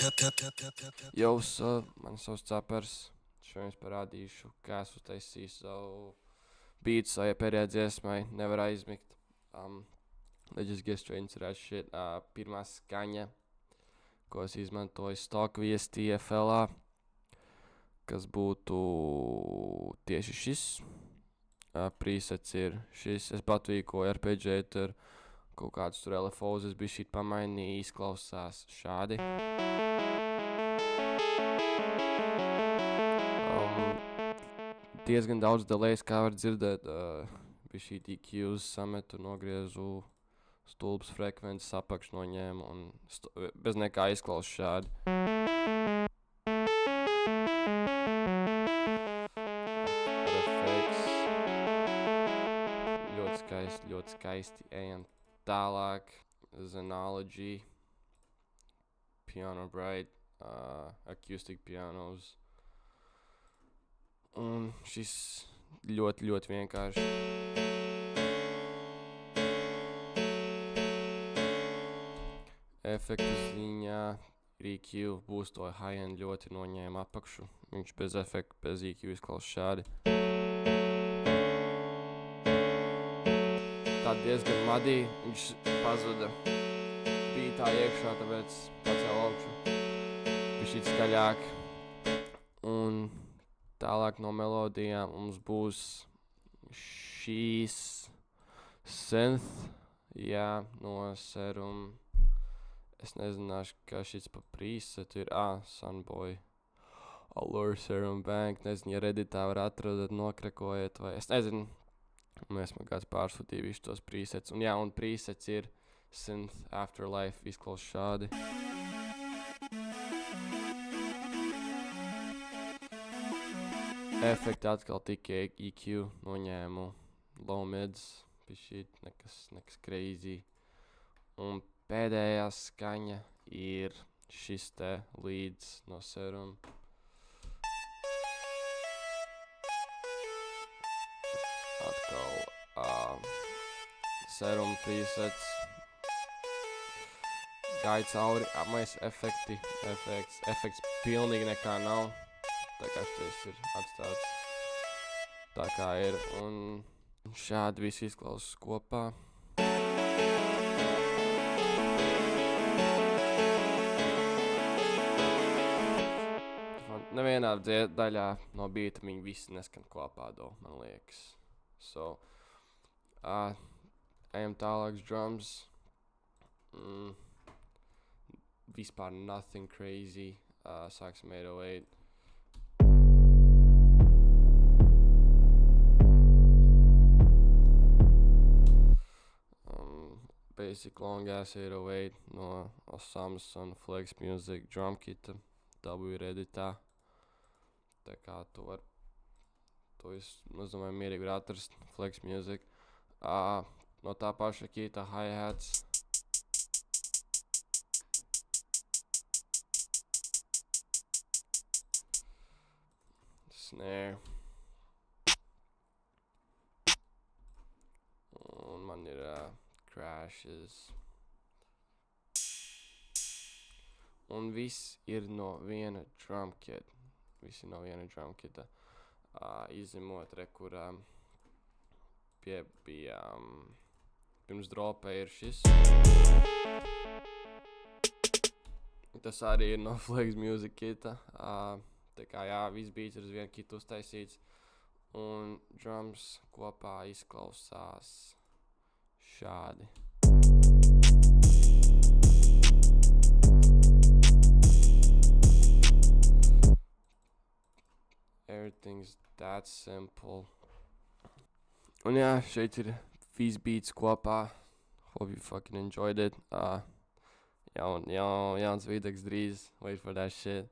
Jau man savs cepers. Šodien es parādīšu, kā es uztaisīju savu beatu savai pēdējai dziesmai. Nevar aizmigt. Let's just get straight into that shit. Pirmā skaņa, ko es izmantoju stock VSTFLā, kas būtu tieši šis. Presets ir šis. Es patvīkoju arpeģētu ar kaut kādus tur LFOs, es biju šīt pamainīju, izklausās šādi. Diezgan daudz delays, kā var dzirdēt, bija šī EQs sametu, nogriezu stulbas frekvences, apakš noņēmu un bez nekā izklaus šādi. Refeks. Ļoti skaisti. Ejam tālāk. Zenology. Piano Bright. Acoustic pianos. Un šis ļoti vienkārši. Efektu ziņā EQ būstoja high-end ļoti noņēma apakšu. Viņš bez efektu, bez EQ izklaus šādi. Tā diezgan madī, viņš pazuda beatā iekšā, tāpēc pacēl augšu. Viņš šīt skaļāk. Un tālāk no melodijām mums būs šīs synth, no Serum. Es nezināšu, kā šis pa presetu ir. Sunboy, Allure, Serum Bank. Nezinu, ja Redditā var atrast, nokrakojiet vai es nezinu. Mēs man kāds pārsūtīja visu tos presets. Un presets ir synth, afterlife, izklaus šādi. Efekti atkal tikai EQ noņēmu, low mids, pišķīt, nekas crazy. Un pēdējā skaņa ir šis te leads no Serum. Atkal Serum presets. Gāja cauri, apmais efekts pilnīgi nekā nav. Tā kā šis ir atstāts tā kā ir, un šādi viss izklausās kopā. Nevienā daļā no beata viņi visi neskan kopā, man liekas. So, ejam tālāk drums. Vispār nothing crazy. Sāksim 808. Basic long ass 808 no Samsung Flex Music drum kita, dabūju Redditā. Tā kā to es domāju mierīgi var atrast Flex Music. No tā paša kita hi-hats. Snare. Un man ir crashes. Un viss ir no viena drum kit. Visi no viena drum kita. Izņemot kurā bija pirms dropē ir šis. Tas arī ir no Flex Music kita. Tā kā viss beats ir uz vienu kitu uztaisīts. Un drums kopā izklausās šādi. Everything's that simple. Un šeit ir viss beats kopā. Hope you fucking enjoyed it. Jauns videks drīz. Wait for that shit.